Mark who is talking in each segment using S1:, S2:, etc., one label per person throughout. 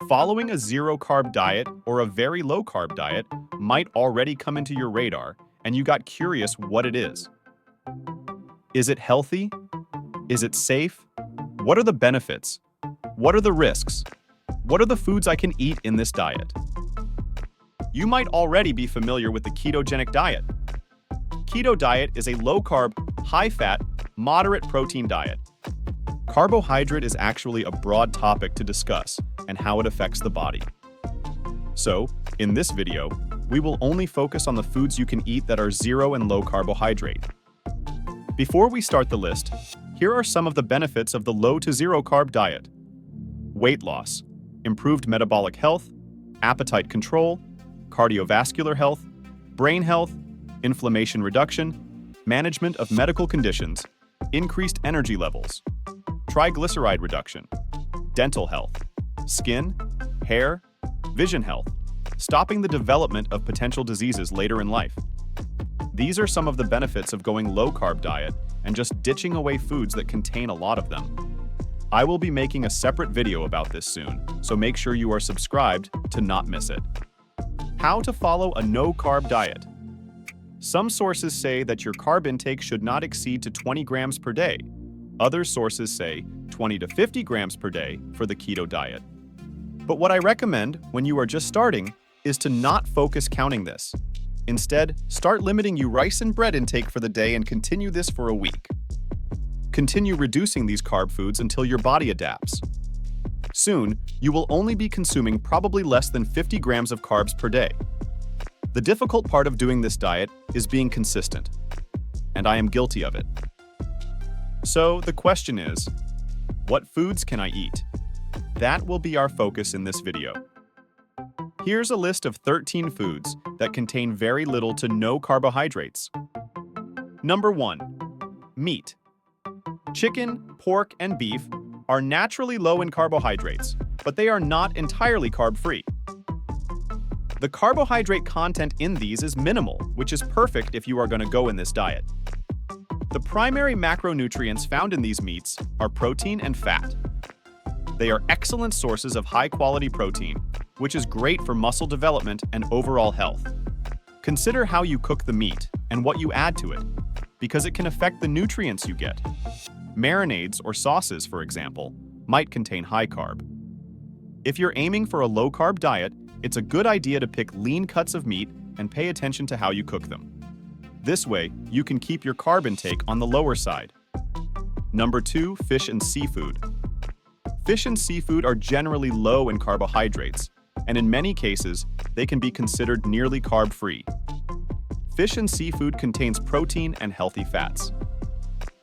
S1: Following a zero-carb diet or a very low-carb diet might already come into your radar, and you got curious what it is. Is it healthy? Is it safe? What are the benefits? What are the risks? What are the foods I can eat in this diet? You might already be familiar with the ketogenic diet. Keto diet is a low-carb, high-fat, moderate protein diet. Carbohydrate is actually a broad topic to discuss and how it affects the body. So, in this video, we will only focus on the foods you can eat that are zero and low carbohydrate. Before we start the list, here are some of the benefits of the low to zero carb diet. Weight loss, improved metabolic health, appetite control, cardiovascular health, brain health, inflammation reduction, management of medical conditions, increased energy levels, triglyceride reduction, dental health, skin, hair, vision health, stopping the development of potential diseases later in life. These are some of the benefits of going low-carb diet and just ditching away foods that contain a lot of them. I will be making a separate video about this soon, so make sure you are subscribed to not miss it. How to follow a no-carb diet. Some sources say that your carb intake should not exceed to 20 grams per day. Other sources say 20 to 50 grams per day for the keto diet. But what I recommend when you are just starting is to not focus counting this. Instead, start limiting your rice and bread intake for the day and continue this for a week. Continue reducing these carb foods until your body adapts. Soon, you will only be consuming probably less than 50 grams of carbs per day. The difficult part of doing this diet is being consistent, and I am guilty of it. So the question is, what foods can I eat? That will be our focus in this video. Here's a list of 13 foods that contain very little to no carbohydrates. Number 1. Meat. Chicken, pork, and beef are naturally low in carbohydrates, but they are not entirely carb-free. The carbohydrate content in these is minimal, which is perfect if you are going to go in this diet. The primary macronutrients found in these meats are protein and fat. They are excellent sources of high-quality protein, which is great for muscle development and overall health. Consider how you cook the meat and what you add to it, because it can affect the nutrients you get. Marinades or sauces, for example, might contain high carb. If you're aiming for a low-carb diet, it's a good idea to pick lean cuts of meat and pay attention to how you cook them. This way, you can keep your carb intake on the lower side. Number 2, fish and seafood. Fish and seafood are generally low in carbohydrates, and in many cases, they can be considered nearly carb-free. Fish and seafood contains protein and healthy fats.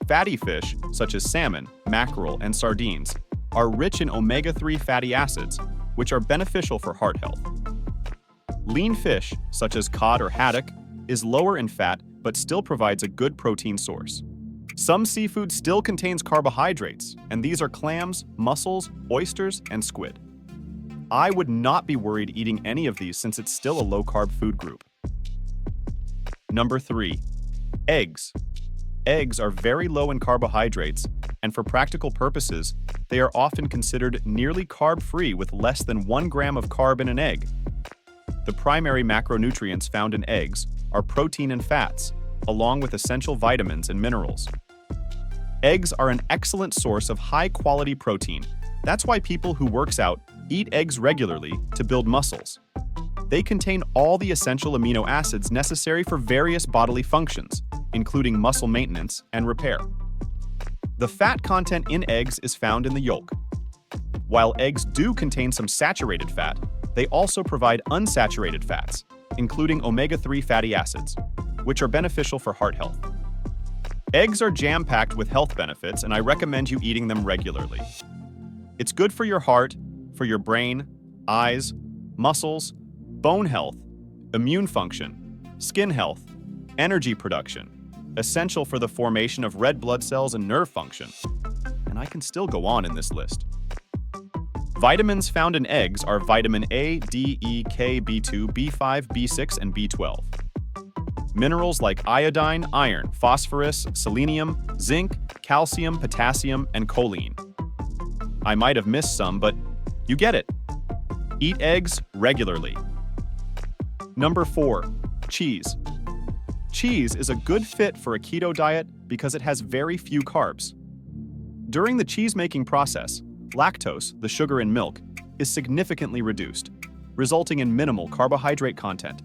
S1: Fatty fish, such as salmon, mackerel, and sardines, are rich in omega-3 fatty acids, which are beneficial for heart health. Lean fish, such as cod or haddock, is lower in fat but still provides a good protein source. Some seafood still contains carbohydrates, and these are clams, mussels, oysters, and squid. I would not be worried eating any of these since it's still a low-carb food group. Number 3. Eggs. Eggs are very low in carbohydrates, and for practical purposes, they are often considered nearly carb-free with less than 1 gram of carb in an egg. The primary macronutrients found in eggs are protein and fats, along with essential vitamins and minerals. Eggs are an excellent source of high-quality protein. That's why people who works out eat eggs regularly to build muscles. They contain all the essential amino acids necessary for various bodily functions, including muscle maintenance and repair. The fat content in eggs is found in the yolk. While eggs do contain some saturated fat, they also provide unsaturated fats, including omega-3 fatty acids, which are beneficial for heart health. Eggs are jam-packed with health benefits, and I recommend you eating them regularly. It's good for your heart, for your brain, eyes, muscles, bone health, immune function, skin health, energy production, essential for the formation of red blood cells and nerve function. And I can still go on in this list. Vitamins found in eggs are vitamin A, D, E, K, B2, B5, B6, and B12. Minerals like iodine, iron, phosphorus, selenium, zinc, calcium, potassium, and choline. I might have missed some, but you get it. Eat eggs regularly. Number 4. Cheese. Cheese is a good fit for a keto diet because it has very few carbs. During the cheese-making process, lactose, the sugar in milk, is significantly reduced, resulting in minimal carbohydrate content.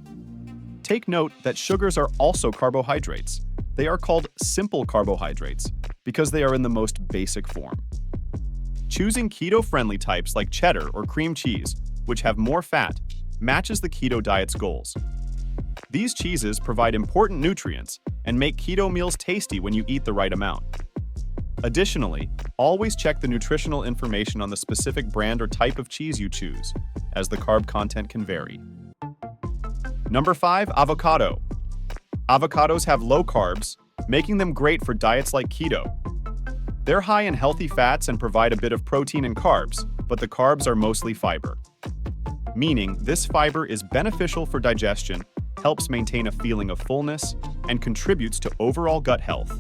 S1: Take note that sugars are also carbohydrates. They are called simple carbohydrates because they are in the most basic form. Choosing keto-friendly types like cheddar or cream cheese, which have more fat, matches the keto diet's goals. These cheeses provide important nutrients and make keto meals tasty when you eat the right amount. Additionally, always check the nutritional information on the specific brand or type of cheese you choose, as the carb content can vary. Number 5. Avocado. Avocados have low carbs, making them great for diets like keto. They're high in healthy fats and provide a bit of protein and carbs, but the carbs are mostly fiber. Meaning, this fiber is beneficial for digestion, helps maintain a feeling of fullness, and contributes to overall gut health.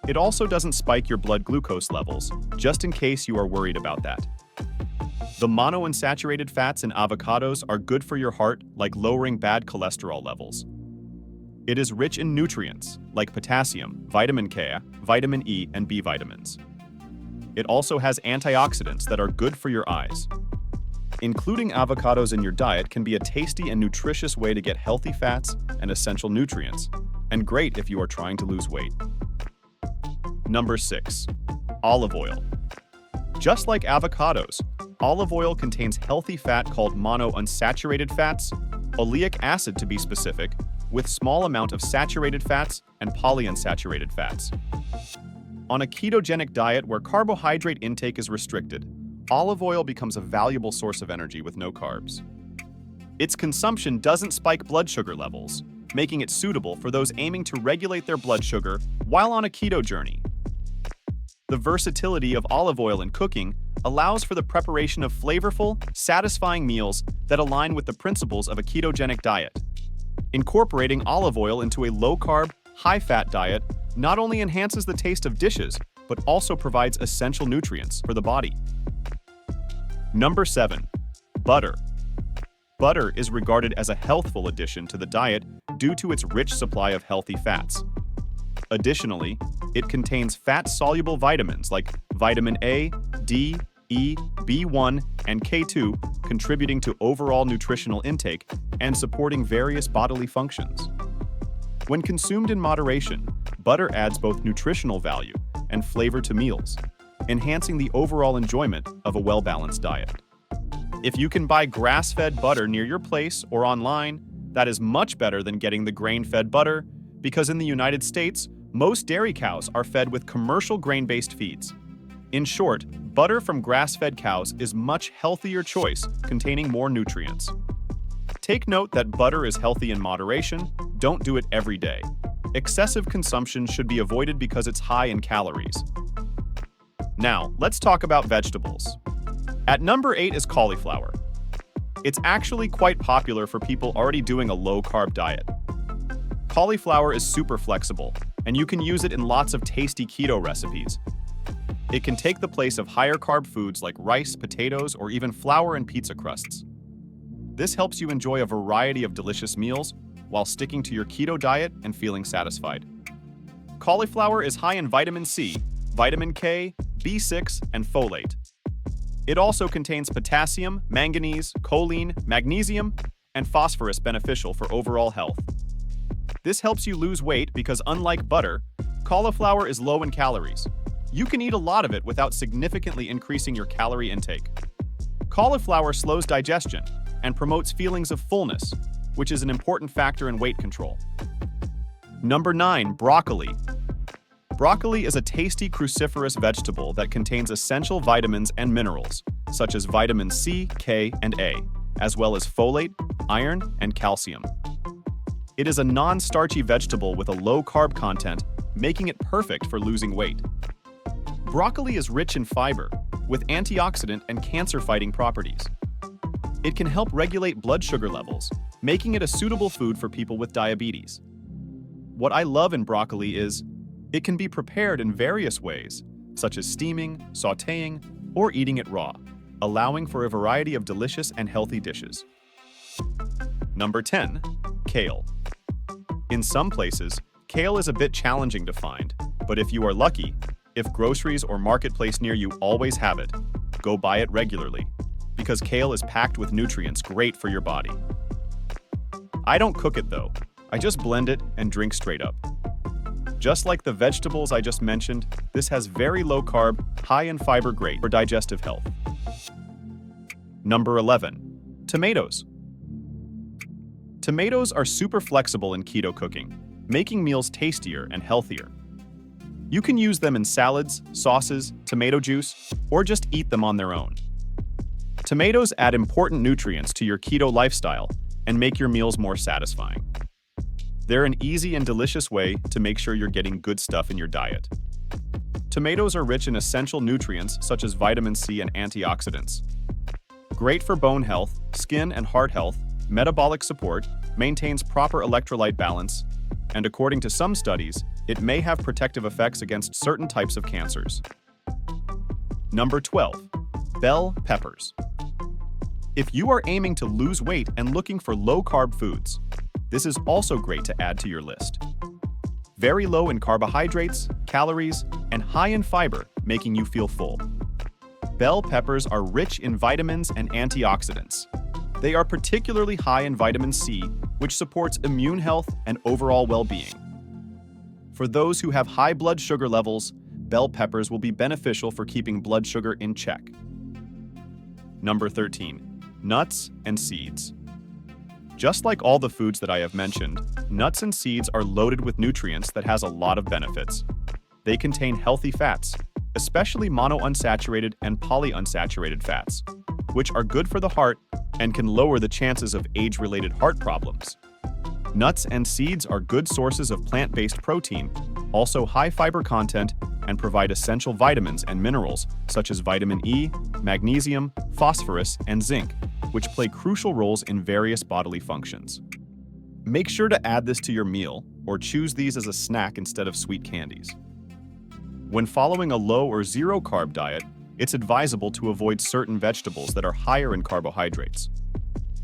S1: It also doesn't spike your blood glucose levels, just in case you are worried about that. The monounsaturated fats in avocados are good for your heart, like lowering bad cholesterol levels. It is rich in nutrients, like potassium, vitamin K, vitamin E, and B vitamins. It also has antioxidants that are good for your eyes. Including avocados in your diet can be a tasty and nutritious way to get healthy fats and essential nutrients, and great if you are trying to lose weight. Number 6. Olive oil. Just like avocados, olive oil contains healthy fat called monounsaturated fats, oleic acid to be specific, with small amount of saturated fats and polyunsaturated fats. On a ketogenic diet where carbohydrate intake is restricted, olive oil becomes a valuable source of energy with no carbs. Its consumption doesn't spike blood sugar levels, making it suitable for those aiming to regulate their blood sugar while on a keto journey. The versatility of olive oil in cooking allows for the preparation of flavorful, satisfying meals that align with the principles of a ketogenic diet. Incorporating olive oil into a low-carb, high-fat diet not only enhances the taste of dishes, but also provides essential nutrients for the body. Number 7. Butter. Butter is regarded as a healthful addition to the diet due to its rich supply of healthy fats. Additionally, it contains fat-soluble vitamins like vitamin A, D, E, B1, and K2, contributing to overall nutritional intake and supporting various bodily functions. When consumed in moderation, butter adds both nutritional value and flavor to meals, enhancing the overall enjoyment of a well-balanced diet. If you can buy grass-fed butter near your place or online, that is much better than getting the grain-fed butter, because in the United States, most dairy cows are fed with commercial grain-based feeds. In short, butter from grass-fed cows is much healthier choice, containing more nutrients. Take note that butter is healthy in moderation. Don't do it every day. Excessive consumption should be avoided because it's high in calories. Now, let's talk about vegetables. At number 8 is cauliflower. It's actually quite popular for people already doing a low-carb diet. Cauliflower is super flexible, and you can use it in lots of tasty keto recipes. It can take the place of higher carb foods like rice, potatoes, or even flour and pizza crusts. This helps you enjoy a variety of delicious meals while sticking to your keto diet and feeling satisfied. Cauliflower is high in vitamin C, vitamin K, B6, and folate. It also contains potassium, manganese, choline, magnesium, and phosphorus, beneficial for overall health. This helps you lose weight because, unlike butter, cauliflower is low in calories. You can eat a lot of it without significantly increasing your calorie intake. Cauliflower slows digestion and promotes feelings of fullness, which is an important factor in weight control. Number 9, broccoli. Broccoli is a tasty cruciferous vegetable that contains essential vitamins and minerals, such as vitamin C, K, and A, as well as folate, iron, and calcium. It is a non-starchy vegetable with a low carb content, making it perfect for losing weight. Broccoli is rich in fiber, with antioxidant and cancer-fighting properties. It can help regulate blood sugar levels, making it a suitable food for people with diabetes. What I love in broccoli is it can be prepared in various ways, such as steaming, sautéing, or eating it raw, allowing for a variety of delicious and healthy dishes. Number 10. Kale. In some places, kale is a bit challenging to find, but if you are lucky, if groceries or marketplace near you always have it, go buy it regularly, because kale is packed with nutrients great for your body. I don't cook it though, I just blend it and drink straight up. Just like the vegetables I just mentioned, this has very low carb, high in fiber, great for digestive health. Number 11. Tomatoes. Tomatoes are super flexible in keto cooking, making meals tastier and healthier. You can use them in salads, sauces, tomato juice, or just eat them on their own. Tomatoes add important nutrients to your keto lifestyle and make your meals more satisfying. They're an easy and delicious way to make sure you're getting good stuff in your diet. Tomatoes are rich in essential nutrients such as vitamin C and antioxidants. Great for bone health, skin and heart health, metabolic support, maintains proper electrolyte balance, and according to some studies, it may have protective effects against certain types of cancers. Number 12. Bell peppers. If you are aiming to lose weight and looking for low-carb foods, this is also great to add to your list. Very low in carbohydrates, calories, and high in fiber, making you feel full. Bell peppers are rich in vitamins and antioxidants. They are particularly high in vitamin C, which supports immune health and overall well-being. For those who have high blood sugar levels, bell peppers will be beneficial for keeping blood sugar in check. Number 13. Nuts and seeds. Just like all the foods that I have mentioned, nuts and seeds are loaded with nutrients that has a lot of benefits. They contain healthy fats, especially monounsaturated and polyunsaturated fats, which are good for the heart and can lower the chances of age-related heart problems. Nuts and seeds are good sources of plant-based protein, also high fiber content, and provide essential vitamins and minerals such as vitamin E, magnesium, phosphorus, and zinc, which play crucial roles in various bodily functions. Make sure to add this to your meal or choose these as a snack instead of sweet candies. When following a low or zero-carb diet, it's advisable to avoid certain vegetables that are higher in carbohydrates.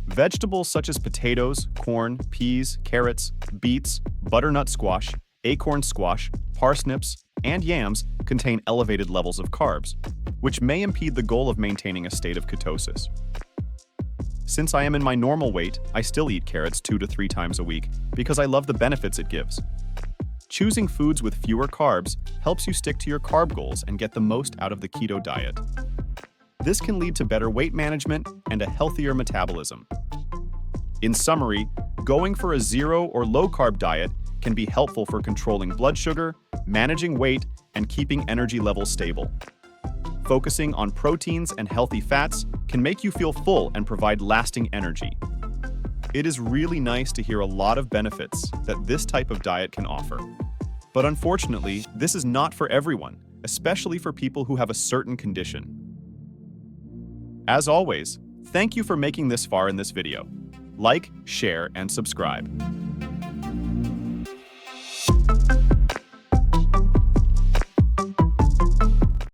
S1: Vegetables such as potatoes, corn, peas, carrots, beets, butternut squash, acorn squash, parsnips, and yams contain elevated levels of carbs, which may impede the goal of maintaining a state of ketosis. Since I am in my normal weight, I still eat carrots 2 to 3 times a week because I love the benefits it gives. Choosing foods with fewer carbs helps you stick to your carb goals and get the most out of the keto diet. This can lead to better weight management and a healthier metabolism. In summary, going for a zero or low-carb diet can be helpful for controlling blood sugar, managing weight, and keeping energy levels stable. Focusing on proteins and healthy fats can make you feel full and provide lasting energy. It is really nice to hear a lot of benefits that this type of diet can offer. But unfortunately, this is not for everyone, especially for people who have a certain condition. As always, thank you for making this far in this video. Like, share, and subscribe.